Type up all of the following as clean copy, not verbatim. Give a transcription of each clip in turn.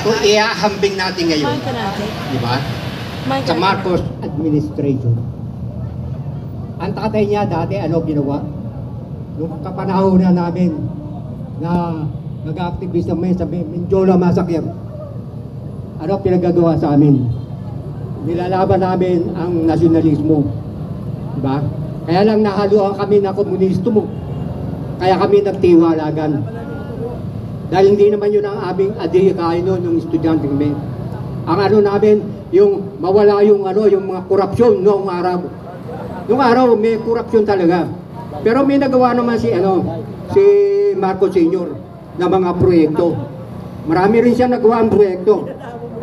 Kung iahambing natin ngayon, di ba? Sa Marcos administration. Ang tatay niya dati, ano ginawa? Nung kapanahon na namin na nag-activist naman sa Mindiola Massacre, ano pinagagawa sa amin? Nilalaban namin ang nasyonalismo. Diba? Kaya lang nahaluan kami na komunisto mo. Kaya kami nagtiwalagan. Dahil hindi naman yun ang aming adhikain noon, yung estudyante kami. Ang ano namin, yung mawala yung ano, yung mga korupsyon noong araw. Noong araw may korupsyon talaga. Pero may nagawa naman si Marcos Sr. na mga proyekto. Marami rin siya nagawa ang proyekto.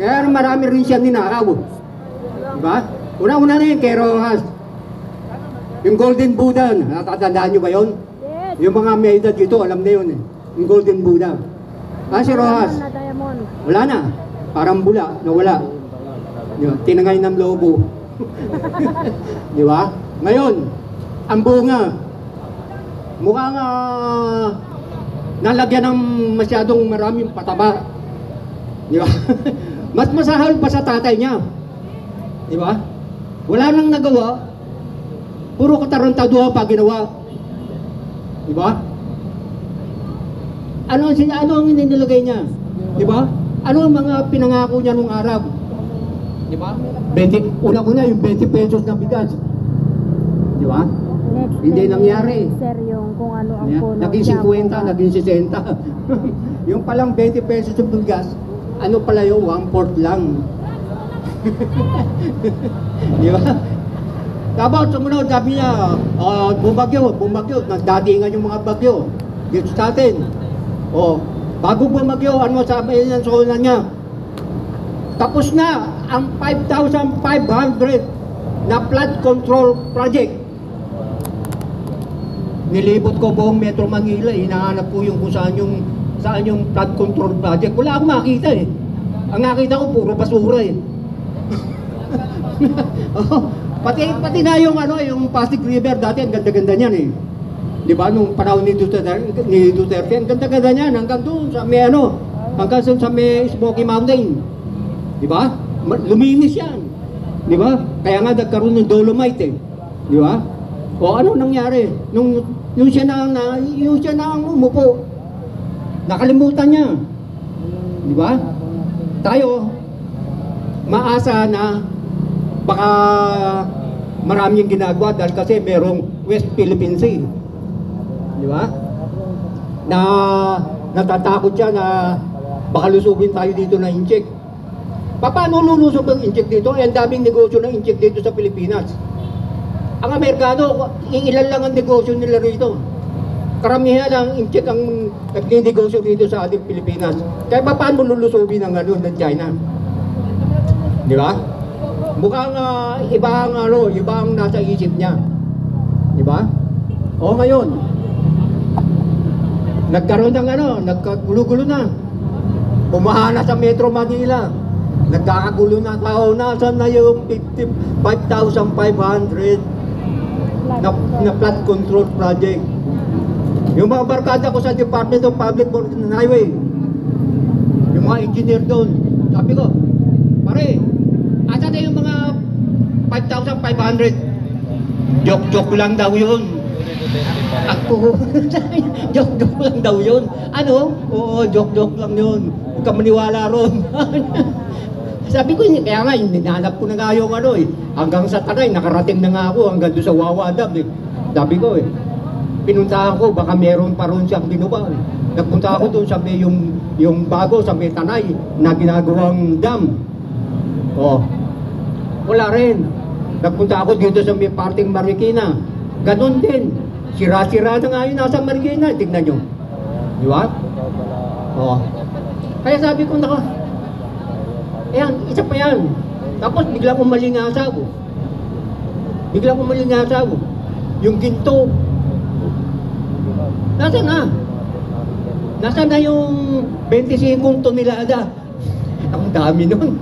Kaya marami rin siya ninakaw. Diba? Una-una na yun kay Rojas. Yung Golden Buddha, natatandaan nyo ba yun? Yes. Yung mga may edad dito, alam na yun eh. Yung Golden Buddha. Si Rojas. Wala na. Parang bula, nawala. Tinangay ng lobo. Di ba? Ngayon, ang bunga, mukhang nalagyan ng masyadong maraming pataba. Di ba? Mas masahal pa sa tatay niya. Di ba? Wala nang nagawa. Puro katarantaduhan pa ginawa. Di ba? Ano ang inilagay niya? Di ba? Ano ang mga pinangako niya nung araw? Di ba? Una-una yung 20 pesos na bigas. Di ba? Hindi nangyari. Sir, yung kung ano ang puno. Naging 50, naging 60. Yung palang 20 pesos ng bigas, ano pala yung 1/4 lang. Di ba? Tapos sumunod, sabi niya, bumagyo, nagdatingan yung mga bagyo. Dito sa atin. Bago bumagyo, ano sabi niya sa una niya? Tapos na ang 5,500 na flood control project. Nilibot ko buong Metro Manila, hinahanap ko yung kung saan yung flood control project. Wala akong makita eh. Ang nakita ko puro basura eh. Pati na yung yung Pasig River dati, ang ganda-ganda niyan eh. Di ba nung panahon ni Duterte, ang ganda-ganda niyan hanggang doon sa may hanggang sa may Smoky Mountain. Di ba? Luminis yan. Di ba? Kaya nga nagkaroon ng Dolomite eh. Di ba? Ano nangyari? Yung siya na ang umupo. Nakalimutan niya. Di ba? Tayo maasa na baka maraming ginagawa dahil kasi merong West Philippine Sea. Di ba? Na natatakot siya na baka lusubin tayo dito na incheck. Paano lulusog ang incheck dito? Ang daming negosyo ng incheck dito sa Pilipinas. Ang Amerikano, ilan lang ang negosyo nila rito. Karamihan ang incheck ang negosyo dito sa ating Pilipinas. Kaya paano lulusubin ang ng China? Di ba? Mukhang iba ang nasa isip niya. Di ba? Ngayon, nagkaroon ng nagkagulo-gulo na. Bumahana sa Metro Manila. Nagkakagulo na tao. Nasaan na yung 5,500 na flood control project? Yung mga barkada ko sa Department of Public Works and Highway, yung mga engineer doon, sabi ko, pare, asa na yung mga 5,500? Joke-joke lang daw yun. Ako, joke-joke lang daw yun. Oo, joke-joke lang yun. Huwag ka maniwala ron. Sabi ko, kaya nga, hinanap ko na nga yung hanggang sa Tanay, nakarating na nga ako, hanggang doon sa Wawa Dam. Sabi ko pinuntahan ko, baka meron pa ron siyang binuba. Nagpunta ako doon, sabi yung bago, sabi Tanay, na ginagawang dam. Wala rin. Nagpunta ako dito sa may parting Marikina. Ganon din. Sira-sira na nga yun nasa Marikina. Tignan nyo. Di ba? Kaya sabi ko, ayan, isa pa yan. Tapos biglang umalingasa ako. Yung ginto. Nasaan na? Nasaan na yung 25 tonelada? Ang dami nun.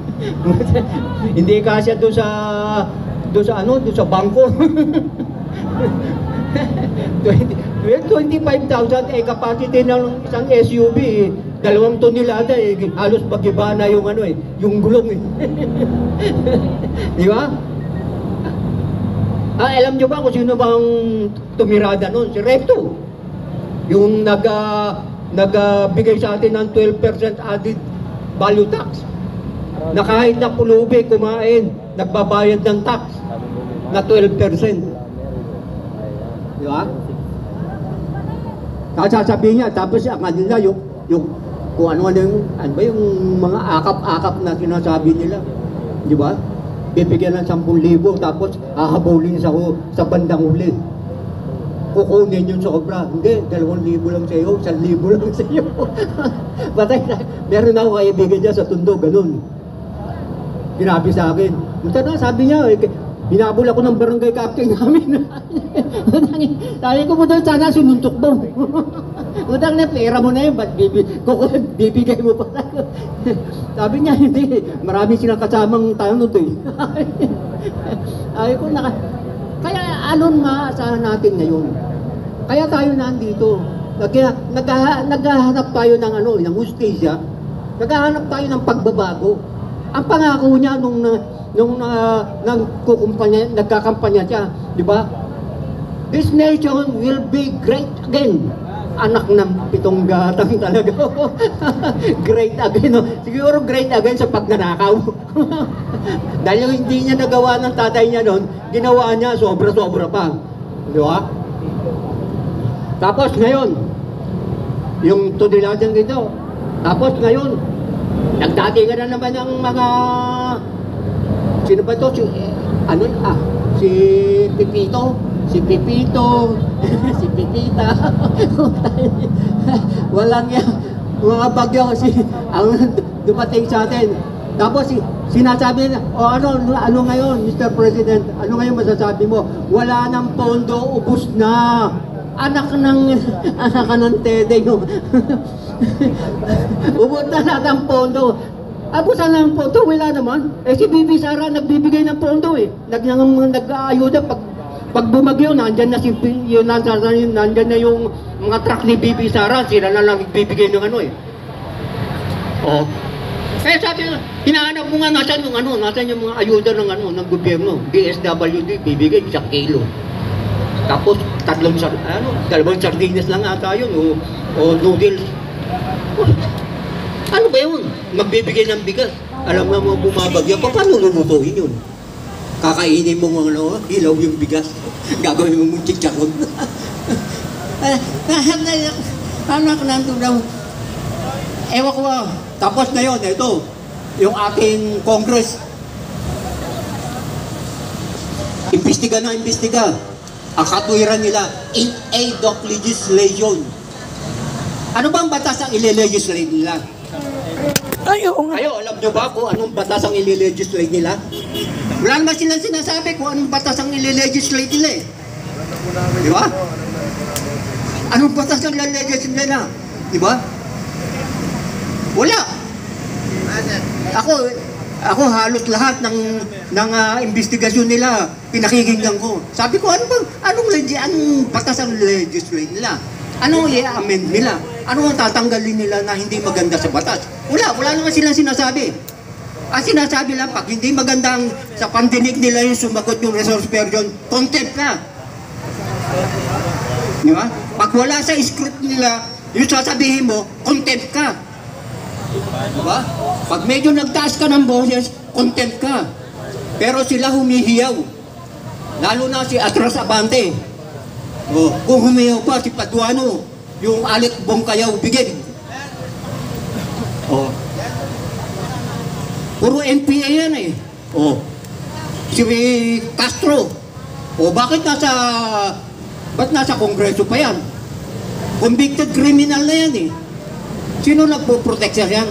Hindi kasya doon sa bangko. 25,000 capacity ng isang SUV. 2 tonelada eh, halos magiba na yung ano eh, yung gulong eh. Di ba? Alam nyo ba kung sino bang tumirada nun? Si Recto. Yung nagbigay sa atin ng 12% added value tax. Na kahit na pulubi kumain, nagbabayad ng tax na 12%. Di ba? Sasabihin niya, tapos ang kanila yung kung ano-ano yung mga akap-akap na sinasabi nila. Di ba? Bibigyan ng 10,000 tapos hahabulin sa bandang huli. Kukunin yung sobra. Hindi, 2,000 lang sa iyo, 1,000 lang sa iyo. Patay na. Meron ako kaibigan niya sa Tondo, ganun. Ginabi sa akin. Sabi niya, binabol ako ng barangay captain namin. Sabi ko mo doon, sana sinuntok mo. Utang na, pera mo na yun, ba't bibigay mo pa? Sabi niya, hindi. Marami silang kasamang tanod eh. Sabi ko, kaya anong maasahan natin ngayon? Kaya tayo nandito. Naghahanap tayo ng ng hustisya. Naghahanap tayo ng pagbabago. Ang pangako niya nung nagkakampanya siya, di ba? This nation will be great again. Anak ng 7 gatang talaga. Great again. No? Siguro great again sa pagnanakaw. Dahil yung hindi niya nagawa ng tatay niya noon, ginawa niya sobra-sobra pa. Di ba? Tapos ngayon, yung tudiladan dito. Tapos ngayon, nagdatingan na naman ang mga... Sino ba ito? Si Pipito. Si Pipito, si Pipita, walang yan, mga bagyo kasi ang dumating sa atin. Tapos sinasabi na, ano ngayon, Mr. President, ano ngayon masasabi mo? Wala nang pondo, ubus na. Anak ng Tede, no? Ubus na lahat ang pondo. Abusan ng pondo, wala naman. Si Bibi Sara nagbibigay ng pondo eh. Nag-aayuda pag bumagyo, nandyan na nandyan na yung mga truck ni Bibi Sara, sila na lang bibigay ng eh. Oh. Kaya sabi nga, hinahanap mo nga nasan yung mga ayuda ng gobyerno. DSWD, bibigay 1 kilo. Tapos, 2 sardinas lang ata yun, o noodles. Ano ba yun? Magbibigay ng bigas. Alam nga mo bumabagyo, paano lulutuin yun? Kakainin mo hilaw yung bigas. Gagawin mo mong chicharon. Anak nandun daw. Ewan ko ba. Tapos ngayon, ito, yung ating Congress. Imbestiga. Ang katwiran nila, in aid of legislation. Ano bang batas ang ile-legislate nila? Kayo, alam nyo ba kung anong batas ang ile-legislate nila? Wala naman silang sinasabi kung anong batas ang ile-legislate nila eh. Di ba? Anong batas ang ile-legislate nila? Di ba? Wala. Ako halos lahat ng investigasyon nila pinakikinggan ko. Sabi ko, anong batas ang legislate nila? Anong i-amend nila? Ano ang tatanggalin nila na hindi maganda sa batas? Wala naman silang sinasabi. Ang sinasabi lang, pag hindi maganda sa pandinig nila yung sumagot yung resource person, contempt ka. Di ba? Pag wala sa script nila, yung sasabihin mo, contempt ka. Di ba? Pag medyo nagtaas ka ng boses, contempt ka. Pero sila humihiyaw. Lalo na si Atras Abante. Kung humiyaw pa si Paduano, yung Alit Bongkayaw bigid. Puro NPA yan eh. Si Castro. Ba't nasa Kongreso pa yan? Convicted criminal na yan eh. Sino nagpo-protect siya yan?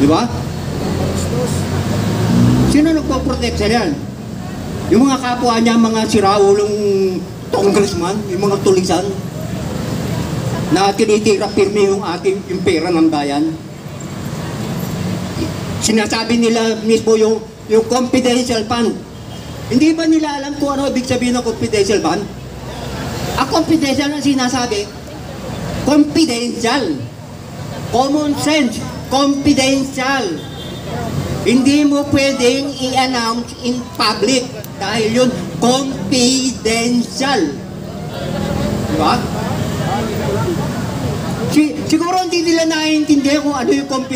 Di ba? Sino nagpo-protect siya yan? Yung mga kapwa niya, mga siraulong congressman, yung mga tulisan, na tinitira pirmi yung pera ng bayan. Sinasabi nila mismo yung confidential fund. Hindi ba nila alam kung ano ibig sabihin ng confidential fund? Ang confidential na sinasabi, confidential. Common sense, confidential. Hindi mo pwedeng i-announce in public dahil yun confidential. Diba? Siguro hindi nila naiintindihan kung ano yung confidential.